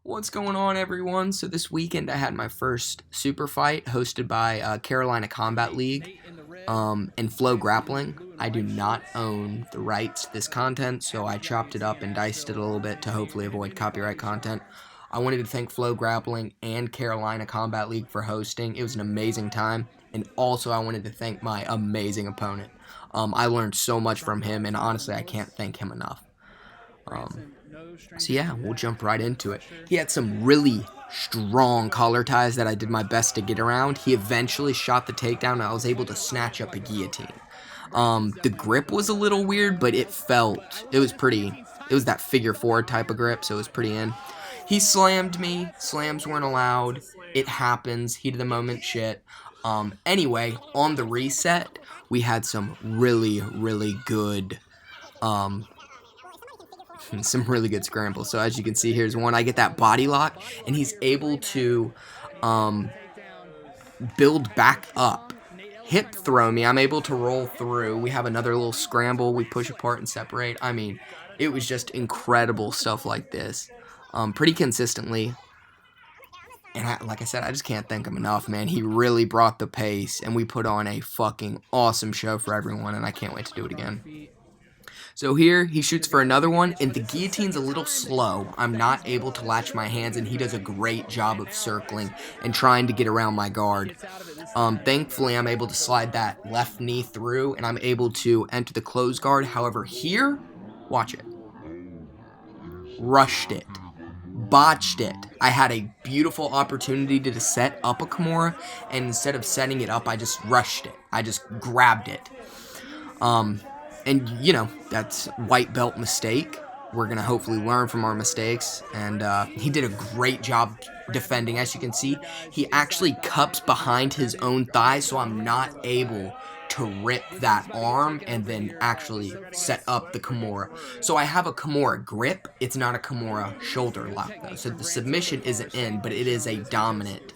What's going on, everyone? So this weekend I had my first super fight hosted by Carolina Combat League and Flo Grappling. I do not own the rights to this content, so I chopped it up and diced it a little bit to hopefully avoid copyright content. I wanted to thank Flo Grappling and Carolina Combat League for hosting. It was an amazing time, and also I wanted to thank my amazing opponent. I learned so much from him, and honestly, I can't thank him enough. So yeah, we'll jump right into it. He had some really strong collar ties that I did my best to get around. He eventually shot the takedown, and I was able to snatch up a guillotine. The grip was a little weird, but it was that figure four type of grip, so it was pretty in. He slammed me. Slams weren't allowed. It happens. Heat of the moment shit. Anyway, on the reset, we had some really good scrambles. So as you can see, here's one. I get that body lock, and he's able to build back up. Hip throw me. I'm able to roll through. We have another little scramble. We push apart and separate. I mean, it was just incredible stuff like this. Pretty consistently. And like I said, I just can't thank him enough, man. He really brought the pace, and we put on a fucking awesome show for everyone, and I can't wait to do it again. So here, he shoots for another one, and the guillotine's a little slow. I'm not able to latch my hands, and he does a great job of circling and trying to get around my guard. Thankfully, I'm able to slide that left knee through, and I'm able to enter the closed guard. However, here, watch it. Rushed it. Botched it. I had a beautiful opportunity to set up a Kimura, and instead of setting it up, I just rushed it. I just grabbed it. And, you know, that's white belt mistake. We're going to hopefully learn from our mistakes. And he did a great job defending. As you can see, he actually cups behind his own thigh, so I'm not able to rip that arm and then actually set up the Kimura. So I have a Kimura grip. It's not a Kimura shoulder lock, though. So the submission isn't in, but it is a dominant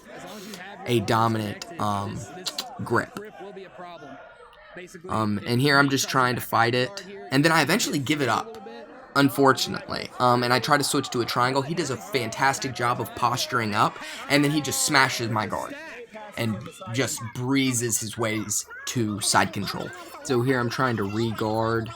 grip. And here I'm just trying to fight it, and then I eventually give it up, unfortunately, and I try to switch to a triangle. He does a fantastic job of posturing up, and then he just smashes my guard, and just breezes his ways to side control. So here I'm trying to re-guard.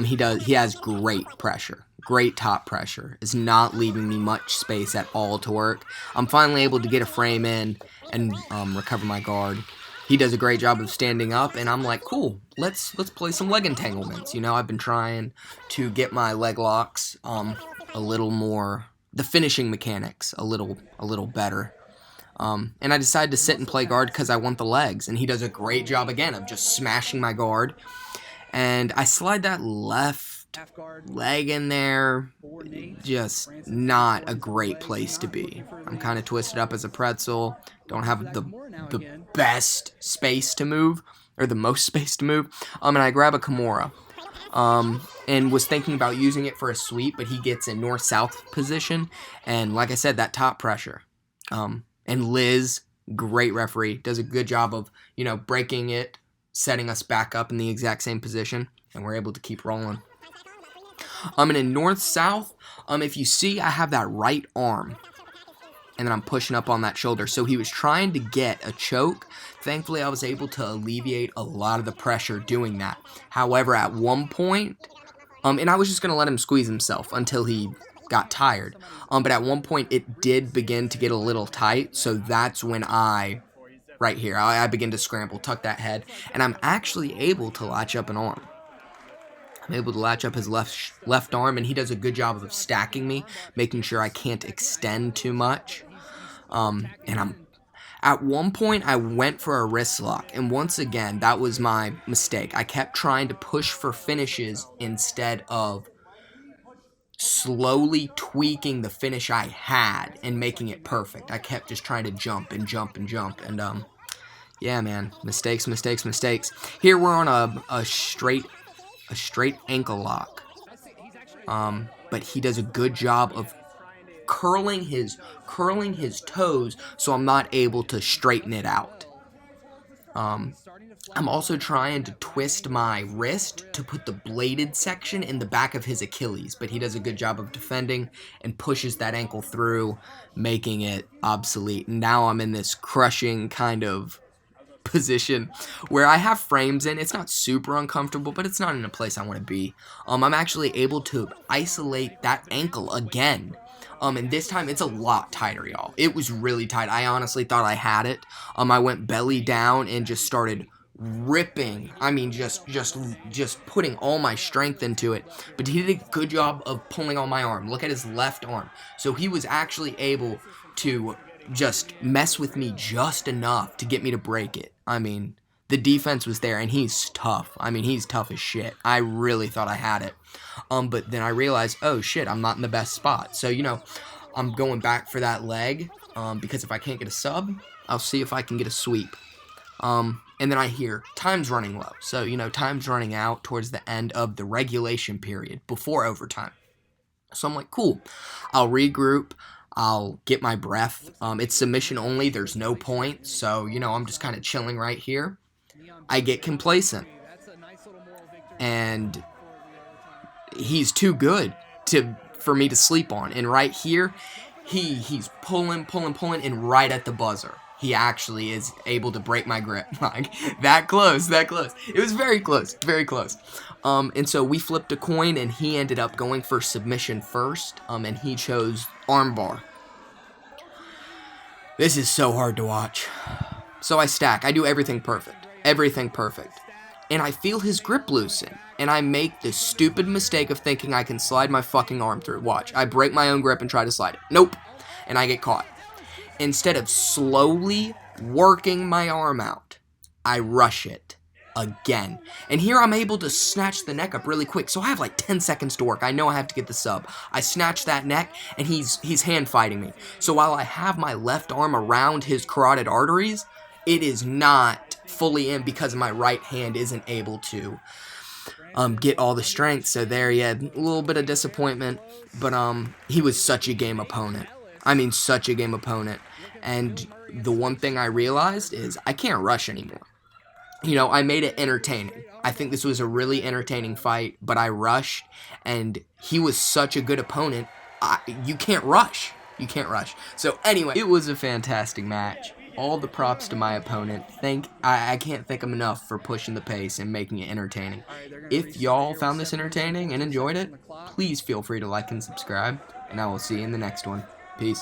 He has great pressure, great top pressure. It's not leaving me much space at all to work. I'm finally able to get a frame in and recover my guard. He does a great job of standing up, and I'm like, cool, let's play some leg entanglements. You know, I've been trying to get my leg locks a little more, the finishing mechanics a little better. And I decided to sit and play guard because I want the legs, and he does a great job again of just smashing my guard. And I slide that left leg in there, just not a great place to be. I'm kind of twisted up as a pretzel, don't have the best space to move, or the most space to move, and I grab a Kimura, and was thinking about using it for a sweep, but he gets in north-south position, and like I said, that top pressure, and Liz, great referee, does a good job of, you know, breaking it, setting us back up in the exact same position, and we're able to keep rolling. And in north-south, if you see, I have that right arm, and then I'm pushing up on that shoulder. So he was trying to get a choke. Thankfully, I was able to alleviate a lot of the pressure doing that. However, at one point, and I was just going to let him squeeze himself until he got tired. But at one point, it did begin to get a little tight. So that's when I begin to scramble, tuck that head, and I'm actually able to latch up an arm. I'm able to latch up his left arm, and he does a good job of stacking me, making sure I can't extend too much. At one point, I went for a wrist lock, and once again, that was my mistake. I kept trying to push for finishes instead of slowly tweaking the finish I had and making it perfect. I kept just trying to jump, and yeah, man, mistakes. Here we're on a straight ankle lock, but he does a good job of curling his toes, so I'm not able to straighten it out. I'm also trying to twist my wrist to put the bladed section in the back of his Achilles, but he does a good job of defending and pushes that ankle through, making it obsolete. And now I'm in this crushing kind of position where I have frames in. It's not super uncomfortable, but it's not in a place I want to be. I'm actually able to isolate that ankle again. And this time it's a lot tighter, y'all. It was really tight. I honestly thought I had it. I went belly down and just started ripping. I mean, just putting all my strength into it. But he did a good job of pulling on my arm. Look at his left arm. So he was actually able to just mess with me just enough to get me to break it. I mean, the defense was there, and he's tough. I mean, he's tough as shit. I really thought I had it. But then I realized, oh shit, I'm not in the best spot. So, you know, I'm going back for that leg, because if I can't get a sub, I'll see if I can get a sweep. And then I hear time's running low. So, you know, time's running out towards the end of the regulation period before overtime. So I'm like, cool, I'll regroup. I'll get my breath. It's submission only. There's no point. So, you know, I'm just kind of chilling right here. I get complacent. And he's too good for me to sleep on. And right here, he's pulling, and right at the buzzer, he actually is able to break my grip. Like, that close. It was very close, very close. And so we flipped a coin, and he ended up going for submission first, and he chose armbar. This is so hard to watch. So I stack. I do everything perfect. And I feel his grip loosen, and I make the stupid mistake of thinking I can slide my fucking arm through. Watch. I break my own grip and try to slide it. Nope. And I get caught. Instead of slowly working my arm out, I rush it again. And here I'm able to snatch the neck up really quick, so I have like 10 seconds to work. I know I have to get the sub. I snatch that neck, and he's hand fighting me. So while I have my left arm around his carotid arteries, it is not fully in because my right hand isn't able to get all the strength. So there, yeah, a little bit of disappointment, but he was such a game opponent. I mean, such a game opponent. And the one thing I realized is I can't rush anymore. You know, I made it entertaining. I think this was a really entertaining fight, but I rushed, and he was such a good opponent. You can't rush. So anyway, it was a fantastic match. All the props to my opponent. I can't thank him enough for pushing the pace and making it entertaining. If y'all found this entertaining and enjoyed it, please feel free to like and subscribe, and I will see you in the next one. Peace.